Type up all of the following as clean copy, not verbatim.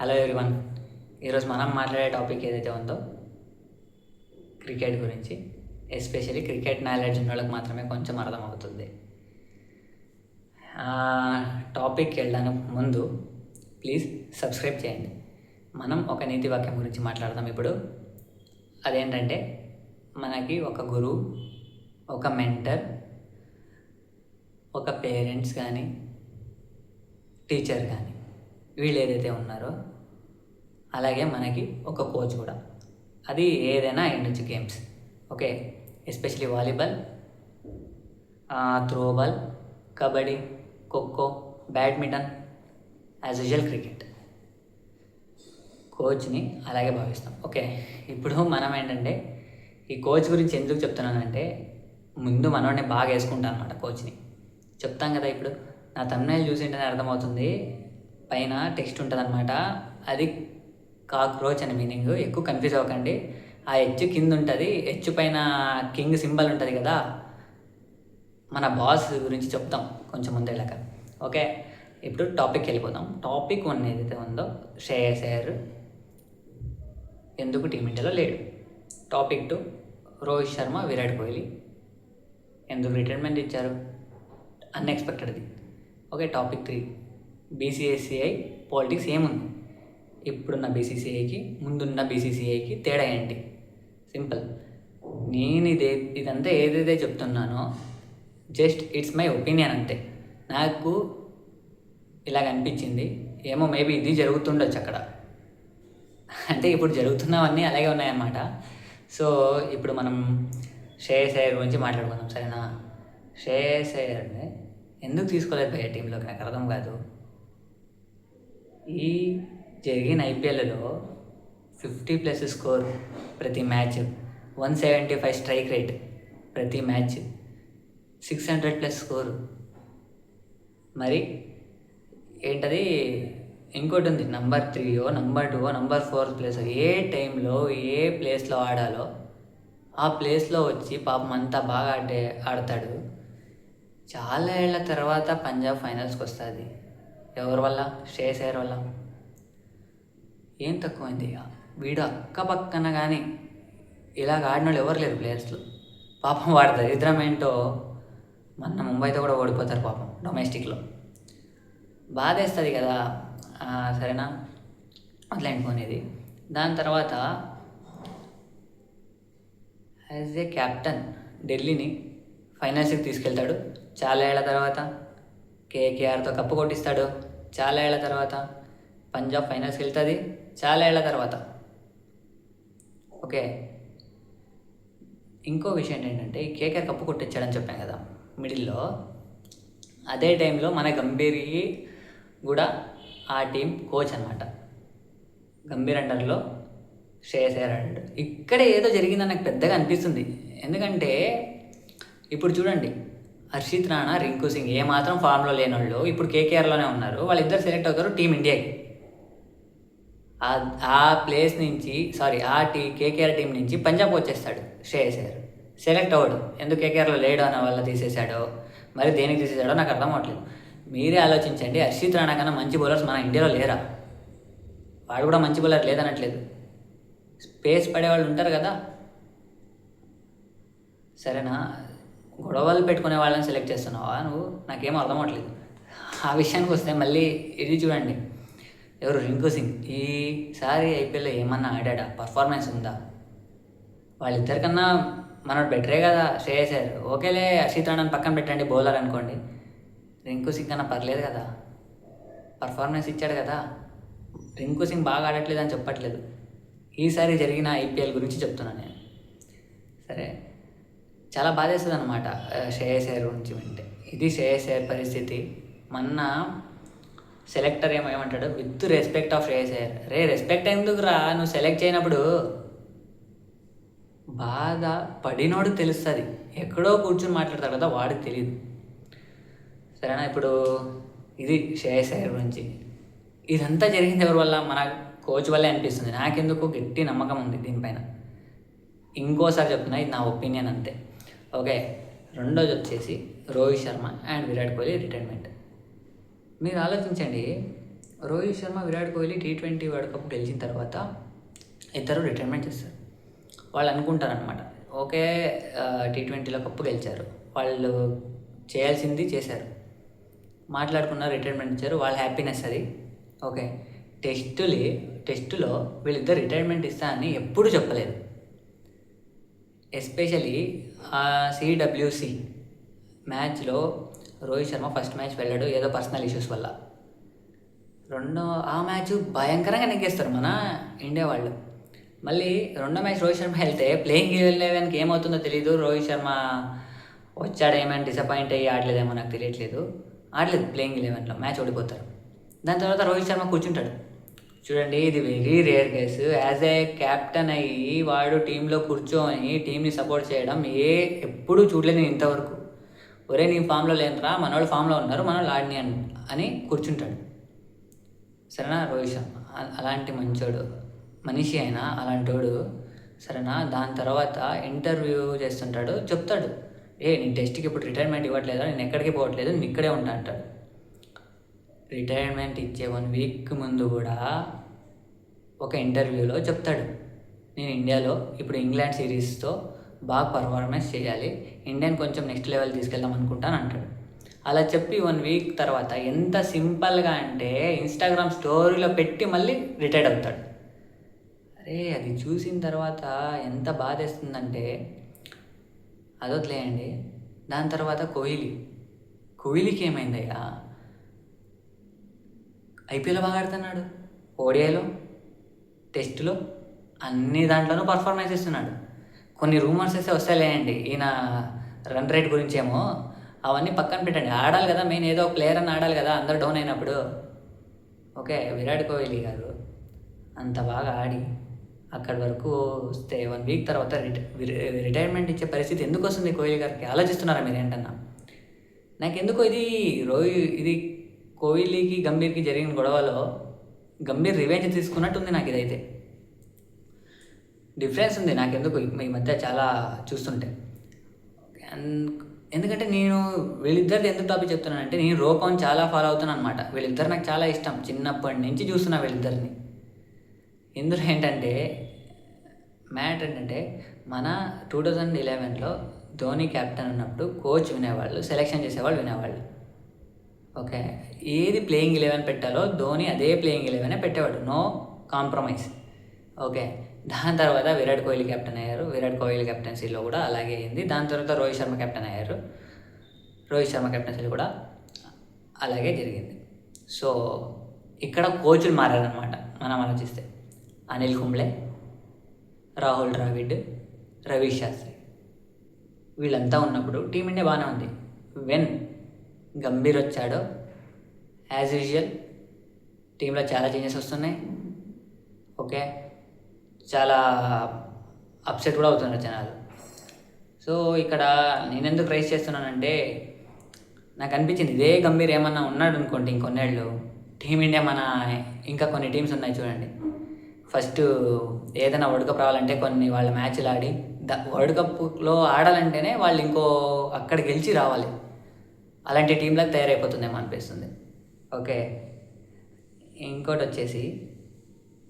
Hello everyone. ఈరోజు మనం మాట్లాడే టాపిక్ ఏదైతే ఉందో క్రికెట్ గురించి. ఎస్పెషల్లీ క్రికెట్ నాలెడ్జ్ ఉన్న వాళ్ళకి మాత్రమే కొంచెం అర్థమవుతుంది. టాపిక్కి వెళ్ళడానికి ముందు ప్లీజ్ సబ్స్క్రైబ్ చేయండి. మనం ఒక నీతి వాక్యం గురించి మాట్లాడదాం ఇప్పుడు. అదేంటంటే, మనకి ఒక గురువు, ఒక మెంటర్, ఒక పేరెంట్స్ కానీ, టీచర్ కానీ, వీళ్ళు ఏదైతే ఉన్నారో అలాగే మనకి ఒక కోచ్ కూడా. అది ఏదైనా అయ్యుండొచ్చు games. Okay, especially volleyball, throwball, kabaddi, kho kho, badminton, as usual cricket. కోచ్ని అలాగే భావిస్తాం. ఓకే, ఇప్పుడు మనం ఏంటంటే ఈ కోచ్ గురించి ఎందుకు చెప్తున్నానంటే, ముందు మనోడిని బాగా వేసుకుంటాను అనమాట కోచ్ని. చెప్తాం కదా, ఇప్పుడు నా థంబ్నెయిల్ చూసింటేనే అర్థమవుతుంది. పైన టెక్స్ట్ ఉంటుంది అనమాట, అది కాక్రోచ్ అని మీనింగ్. ఎక్కువ కన్ఫ్యూజ్ అవ్వకండి. ఆ హెచ్ కింద ఉంటుంది, హెచ్ పైన కింగ్ సింబల్ ఉంటుంది కదా. మన బాస్ గురించి చెప్తాం కొంచెం ముందు వెళ్ళాక. ఓకే, ఇప్పుడు టాపిక్కి వెళ్ళిపోదాం. టాపిక్ 1 ఏదైతే ఉందో, శ్రేయస్ అయ్యర్ ఎందుకు టీమిండియాలో లేడు. టాపిక్ 2, రోహిత్ శర్మ, విరాట్ కోహ్లీ ఎందుకు రిటైర్మెంట్ ఇచ్చారు, అన్ఎక్స్పెక్టెడ్ది. ఓకే, టాపిక్ 3, బీసీసీఐ పాలిటిక్స్ ఏముంది, ఇప్పుడున్న బీసీసీఐకి ముందున్న బీసీసీఐకి తేడా ఏంటి. సింపుల్. నేను ఇదంతా ఏదైతే చెప్తున్నానో జస్ట్ ఇట్స్ మై ఒపీనియన్ అంతే. నాకు ఇలాగ అనిపించింది. ఏమో మేబీ ఇది జరుగుతుండొచ్చు అక్కడ. అంటే ఇప్పుడు జరుగుతున్నవన్నీ అలాగే ఉన్నాయన్నమాట. సో ఇప్పుడు మనం శ్రేయస్ అయ్యర్ గురించి మాట్లాడుకుందాం, సరేనా. శ్రేయస్ అయ్యర్ని ఎందుకు తీసుకోలేదు భయ్య టీంలోకి, నాకు అర్థం కాదు. ఈ జరిగిన ఐపీఎల్లో 50+ స్కోర్ ప్రతి మ్యాచ్, 175 స్ట్రైక్ రేట్ ప్రతి మ్యాచ్, 600+ స్కోర్. మరి ఏంటది, ఇంకోటి ఉంది, నంబర్ 3, నంబర్ 2, నంబర్ 4 ప్లేస్. ఏ టైంలో ఏ ప్లేస్లో ఆడాలో ఆ ప్లేస్లో వచ్చి పాపం అంతా బాగా ఆడతాడు. చాలా ఏళ్ల తర్వాత పంజాబ్ ఫైనల్స్కి వస్తుంది. ఎవరి వల్ల? శ్రేయస్ అయ్యర్ వల్ల. ఏం తక్కువైంది? వీడు అక్క పక్కన కానీ ఇలాగ ఆడిన వాళ్ళు ఎవరు లేరు ప్లేయర్స్లో. పాపం వాడు దరిద్రం ఏంటో, మొన్న ముంబైతో కూడా ఓడిపోతారు పాపం డొమెస్టిక్లో. బాధేస్తుంది కదా. సరేనా, అట్లా. దాని తర్వాత యాజ్ ఏ క్యాప్టెన్ ఢిల్లీని ఫైనల్స్కి తీసుకెళ్తాడు చాలా ఏళ్ల తర్వాత. కేకేఆర్తో కప్పు కొట్టిస్తాడు చాలా ఏళ్ల తర్వాత. పంజాబ్ ఫైనల్స్కి వెళ్తుంది చాలా ఏళ్ల తర్వాత. ఓకే, ఇంకో విషయం ఏంటంటే, ఈ కేకేఆర్ కప్పు కొట్టించాడని చెప్పాను కదా మిడిల్లో. అదే టైంలో మన గంభీర్కి కూడా ఆ టీం కోచ్ అనమాట. గంభీర్ అండర్లో శ్రేయస్ అయ్యర్ ఆడాడు. ఇక్కడే ఏదో జరిగిందని నాకు పెద్దగా అనిపిస్తుంది. ఎందుకంటే ఇప్పుడు చూడండి, హర్షిత్ రాణా, రింకు సింగ్ ఏమాత్రం ఫామ్లో లేని వాళ్ళు ఇప్పుడు కేకేఆర్లోనే ఉన్నారు. వాళ్ళిద్దరు సెలెక్ట్ అవుతారు టీమిండియాకి. ఆ ప్లేస్ నుంచి కేకేఆర్ టీం నుంచి పంజాబ్ వచ్చేస్తాడు శ్రేయస్ అయ్యర్. సెలెక్ట్ అవ్వడు. ఎందుకు కేకేఆర్లో లేడు అన్న వల్ల తీసేశాడో, మరి దేనికి తీసేశాడో నాకు అర్థం అవ్వట్లేదు. మీరే ఆలోచించండి. హర్షిత్ రాణా కన్నా మంచి బౌలర్స్ మన ఇండియాలో లేరా? వాడు కూడా మంచి బౌలర్ లేదనట్లేదు, స్పేస్ పడేవాళ్ళు ఉంటారు కదా. సరేనా, గొడవలు పెట్టుకునే వాళ్ళని సెలెక్ట్ చేస్తున్నావా నువ్వు? నాకేమో అర్థం అవ్వట్లేదు. ఆ విషయానికి వస్తే మళ్ళీ ఇది చూడండి, ఎవరు, రింకు సింగ్ ఈసారి ఐపీఎల్లో ఏమన్నా ఆడా? పర్ఫార్మెన్స్ ఉందా? వాళ్ళిద్దరికన్నా మనోడు బెటరే కదా శ్రేయస్ అయ్యర్. ఓకేలే, హర్షిత్ రాణాని పక్కన పెట్టండి, బౌలర్ అనుకోండి. రింకు సింగ్ కన్నా పర్లేదు కదా, పర్ఫార్మెన్స్ ఇచ్చాడు కదా. రింకు సింగ్ బాగా ఆడట్లేదు అని చెప్పట్లేదు, ఈసారి జరిగిన ఐపీఎల్ గురించి చెప్తున్నాను నేను. సరే, చాలా బాధేస్తుంది అనమాట శ్రేయస్ అయ్యర్ గురించి వింటే. ఇది శ్రేయస్ అయ్యర్ పరిస్థితి. మొన్న సెలెక్టర్ ఏమంటాడు, with respect of Shreyas Iyer. Respect ఎందుకురా, నువ్వు సెలెక్ట్ చేయనప్పుడు బాధ పడినోడు తెలుస్తుంది. ఎక్కడో కూర్చుని మాట్లాడతారు కదా, వాడికి తెలియదు. సరేనా, ఇప్పుడు ఇది శ్రేయస్ అయ్యర్ గురించి. ఇదంతా జరిగింది ఎవరి వల్ల? మన కోచ్ వల్లే అనిపిస్తుంది. నాకెందుకు గట్టి నమ్మకం ఉంది దీనిపైన. ఇంకోసారి చెప్తున్నా, ఇది నా ఒపీనియన్ అంతే. ఓకే, రెండోది వచ్చేసి రోహిత్ శర్మ అండ్ విరాట్ కోహ్లీ రిటైర్మెంట్. మీరు ఆలోచించండి, Rohit Sharma, Virat Kohli T20 world cup గెలిచిన తర్వాత ఇద్దరు రిటైర్మెంట్ చేస్తారు. వాళ్ళు అనుకుంటారనమాట, ఓకే T20లో కప్పు గెలిచారు, వాళ్ళు చేయాల్సింది చేశారు, మాట్లాడుకున్నారు, రిటైర్మెంట్ ఇచ్చారు, వాళ్ళ హ్యాపీనెస్ అది. ఓకే, టెస్టులో వీళ్ళిద్దరు రిటైర్మెంట్ ఇస్తా అని ఎప్పుడూ చెప్పలేదు. ఎస్పెషలీ CWC మ్యాచ్లో రోహిత్ శర్మ ఫస్ట్ మ్యాచ్ వెళ్ళాడు ఏదో పర్సనల్ ఇష్యూస్ వల్ల. ఆ మ్యాచ్ భయంకరంగా నెగ్గేస్తారు మన ఇండియా వాళ్ళు. మళ్ళీ రెండో మ్యాచ్ రోహిత్ శర్మ వెళ్తే ప్లేయింగ్ 11కి ఏమవుతుందో తెలియదు. రోహిత్ శర్మ వచ్చాడేమని డిసప్పాయింట్ అయ్యి ఆడలేదేమో నాకు తెలియట్లేదు, ఆడలేదు ప్లేయింగ్ 11లో, మ్యాచ్ ఓడిపోతారు. దాని తర్వాత రోహిత్ శర్మ కూర్చుంటాడు. చూడండి, ఇది very rare case. As a captain అయ్యి వాడు టీంలో కూర్చొని టీంని సపోర్ట్ చేయడం ఎప్పుడూ చూడలేదు నేను ఇంతవరకు. ఒరే నీ ఫామ్లో లేనరా, మనోళ్ళు ఫామ్లో ఉన్నారు, మనోళ్ళు ఆడిని అని కూర్చుంటాడు. సరేనా, రోహిత్ శర్మ అలాంటి మంచోడు మనిషి అయినా అలాంటోడు, సరేనా. దాని తర్వాత ఇంటర్వ్యూ చేస్తుంటాడు, చెప్తాడు, నేను టెస్ట్కి ఇప్పుడు రిటైర్మెంట్ ఇవ్వట్లేదా, నేను ఎక్కడికి పోవట్లేదు, నేను ఇక్కడే ఉంటా అంటాడు. రిటైర్మెంట్ ఇచ్చే 1 వీక్ ముందు కూడా ఒక ఇంటర్వ్యూలో చెప్తాడు, నేను ఇండియాలో ఇప్పుడు ఇంగ్లాండ్ సిరీస్తో బాగా పర్ఫార్మెన్స్ చేయాలి, ఇండియాని కొంచెం నెక్స్ట్ లెవెల్ తీసుకెళ్దాం అనుకుంటాను అంటాడు. అలా చెప్పి 1 వీక్ తర్వాత ఎంత సింపుల్గా అంటే ఇన్స్టాగ్రామ్ స్టోరీలో పెట్టి మళ్ళీ రిటైర్డ్ అవుతాడు. అరే అది చూసిన తర్వాత ఎంత బాధేస్తుందంటే అదొద్దులేయండి. దాని తర్వాత కోహ్లీకి ఏమైందయ్యా, ఐపీఎల్ బాగా ఆడుతున్నాడు, ఓడిఐలో, టెస్టులో, అన్ని దాంట్లోనూ పర్ఫార్మెన్స్ ఇస్తున్నాడు. కొన్ని రూమర్స్ అయితే వస్తాయిలేండి ఈయన రన్ రేట్ గురించేమో, అవన్నీ పక్కన పెట్టండి, ఆడాలి కదా, మెయిన్ ఏదో ప్లేయర్ అని ఆడాలి కదా అందరు డౌన్ అయినప్పుడు. ఓకే, విరాట్ కోహ్లీ గారు అంత బాగా ఆడి అక్కడి వరకు వస్తే 1 వీక్ తర్వాత రిటైర్మెంట్ ఇచ్చే పరిస్థితి ఎందుకు వస్తుంది కోహ్లీ గారికి? ఆలోచిస్తున్నారా మీరు ఏంటన్నా? నాకెందుకో ఇది కోహ్లీకి గంభీర్కి జరిగిన గొడవలో గంభీర్ రివెంజ్ తీసుకున్నట్టుంది నాకు. ఇదైతే డిఫరెన్స్ ఉంది నాకెందుకు ఈ మధ్య చాలా చూస్తుంటే. ఎందుకంటే నేను వీళ్ళిద్దరిది ఎందుకు టాపిక్ చెప్తున్నానంటే, నేను రోకాన్ చాలా ఫాలో అవుతున్నాను అనమాట. వీళ్ళిద్దరు నాకు చాలా ఇష్టం, చిన్నప్పటి నుంచి చూస్తున్నా వీళ్ళిద్దరిని. ఇందులో మ్యాటర్ ఏంటంటే మన 2011లో ధోని క్యాప్టెన్ ఉన్నప్పుడు కోచ్ వినేవాళ్ళు, సెలెక్షన్ చేసేవాళ్ళు వినేవాళ్ళు. ఓకే, ఏది ప్లేయింగ్ 11 పెట్టాలో ధోని అదే ప్లేయింగ్ 11 పెట్టేవాడు, నో కాంప్రమైజ్. ఓకే, దాని తర్వాత విరాట్ కోహ్లీ కెప్టెన్ అయ్యారు, విరాట్ కోహ్లీ కెప్టెన్సీలో కూడా అలాగే అయింది. దాని తర్వాత రోహిత్ శర్మ కెప్టెన్ అయ్యారు, రోహిత్ శర్మ కెప్టెన్సీలో కూడా అలాగే జరిగింది. సో ఇక్కడ కోచ్లు మారారనమాట మనం ఆలోచిస్తే. అనిల్ కుంబ్లే, రాహుల్ ద్రావిడ్, రవి శాస్త్రి వీళ్ళంతా ఉన్నప్పుడు టీమిండియా బాగానే ఉంది. వెన్ గంభీర్ వచ్చాడో యాజ్ యూజువల్ టీంలో చాలా చేంజెస్ వస్తున్నాయి. ఓకే, చాలా అప్సెట్ కూడా అవుతున్నారు జనాలు. సో ఇక్కడ నేను ఎందుకు రైస్ చేస్తున్నానంటే, నాకు అనిపించింది ఇదే గంభీర్ ఏమన్నా ఉన్నాడు అనుకోండి ఇంకొన్నేళ్ళు టీమిండియా ఇంకా కొన్ని టీమ్స్ ఉన్నాయి చూడండి. ఫస్ట్ ఏదైనా వరల్డ్ కప్ రావాలంటే కొన్ని వాళ్ళ మ్యాచ్లు ఆడి వరల్డ్ కప్లో ఆడాలంటేనే వాళ్ళు అక్కడ గెలిచి రావాలి. అలాంటి టీంలకు తయారైపోతుందేమో అనిపిస్తుంది. ఓకే, ఇంకోటి వచ్చేసి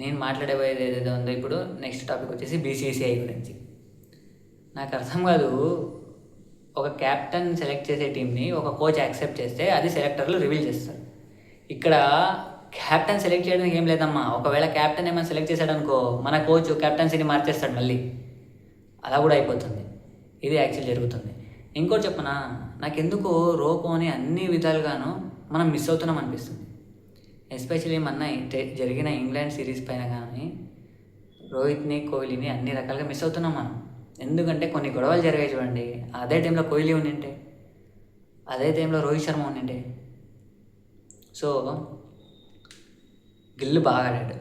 నేను మాట్లాడబోయేది ఏదైతే ఉందో ఇప్పుడు నెక్స్ట్ టాపిక్ వచ్చేసి BCCI గురించి. నాకు అర్థం కాదు, ఒక క్యాప్టెన్ సెలెక్ట్ చేసే టీంని ఒక కోచ్ యాక్సెప్ట్ చేస్తే అది సెలెక్టర్లు రివీల్ చేస్తారు. ఇక్కడ క్యాప్టెన్ సెలెక్ట్ చేయడానికి ఏం లేదమ్మా. ఒకవేళ క్యాప్టెన్ ఏమైనా సెలెక్ట్ చేశాడు అనుకో, మన కోచ్ క్యాప్టెన్సీని మార్చేస్తాడు మళ్ళీ, అలా కూడా అయిపోతుంది. ఇది యాక్చువల్ జరుగుతుంది. ఇంకోటి చెప్పనా, నాకెందుకో రోకోని అన్ని విధాలుగాను మనం మిస్ అవుతున్నాం అనిపిస్తుంది. ఎస్పెషలీ జరిగిన ఇంగ్లాండ్ సిరీస్ పైన కానీ రోహిత్ని, కోహ్లీని అన్ని రకాలుగా మిస్ అవుతున్నాం మనం. ఎందుకంటే కొన్ని గొడవలు జరిగాయి చూడండి. అదే టైంలో కోహ్లీ ఉండింటే, అదే టైంలో రోహిత్ శర్మ ఉండింటే. సో గిల్ బాగా ఆడాడు,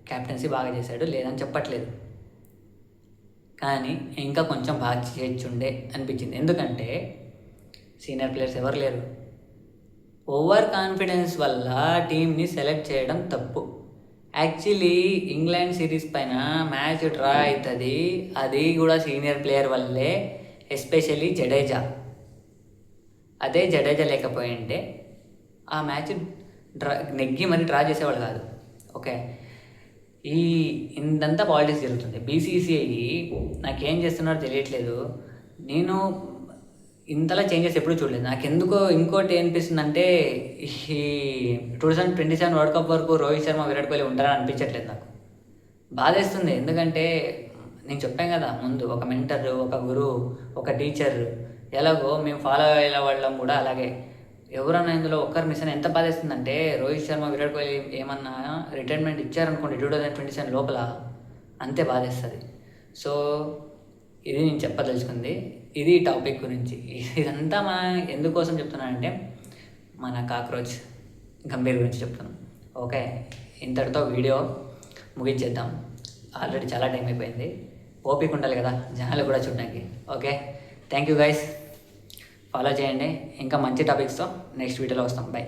క్యాప్టెన్సీ బాగా చేశాడు, లేదని చెప్పట్లేదు, కానీ ఇంకా కొంచెం బాగా చేయొచ్చుండే అనిపించింది. ఎందుకంటే సీనియర్ ప్లేయర్స్ ఎవరు లేరు. ఓవర్ కాన్ఫిడెన్స్ వల్ల టీంని సెలెక్ట్ చేయడం తప్పు. యాక్చువల్లీ ఇంగ్లాండ్ సిరీస్ పైన మ్యాచ్ డ్రా అవుతుంది, అది కూడా సీనియర్ ప్లేయర్ వల్లే, ఎస్పెషల్లీ జడేజా. అదే జడేజా లేకపోయింటే ఆ మ్యాచ్ నెగ్గి మరి డ్రా చేసేవాళ్ళు కాదు. ఓకే, ఈ ఇందంతా పాలిటిక్స్ జరుగుతుంది. బీసీసీఐ నాకేం చేస్తున్నారో తెలియట్లేదు. నేను ఇంతలా చేంజెస్ ఎప్పుడూ చూడలేదు. నాకు ఎందుకో ఇంకోటి ఏమనిపిస్తుందంటే, ఈ 2027 వరల్డ్ కప్ వరకు రోహిత్ శర్మ, విరాట్ కోహ్లీ ఉంటారని అనిపించట్లేదు నాకు. బాధేస్తుంది. ఎందుకంటే నేను చెప్పాను కదా ముందు, ఒక మెంటర్, ఒక గురువు, ఒక టీచర్, ఎలాగో మేము ఫాలో అయ్యే వాళ్ళం కూడా అలాగే. ఎవరన్నా ఇందులో ఒక్కరు మిస్ అయినా ఎంత బాధేస్తుందంటే, రోహిత్ శర్మ, విరాట్ కోహ్లీ ఏమన్నా రిటైర్మెంట్ ఇచ్చారనుకోండి 2027 లోపల, అంతే బాధేస్తుంది. సో ఇది నేను చెప్పదలుచుకుంది. ఇది టాపిక్ గురించి. ఇదంతా ఎందుకోసం చెప్తున్నానంటే, మన కాక్రోచ్ గంభీర్ గురించి చెప్తున్నాం. ఓకే, ఇంతటితో వీడియో ముగించేద్దాం. ఆల్రెడీ చాలా టైం అయిపోయింది. ఓపిక ఉండాలి కదా జనాలు కూడా చూడడానికి. Okay, thank you guys, follow చేయండి. ఇంకా మంచి టాపిక్స్తో నెక్స్ట్ వీడియోలో వస్తాం. బై.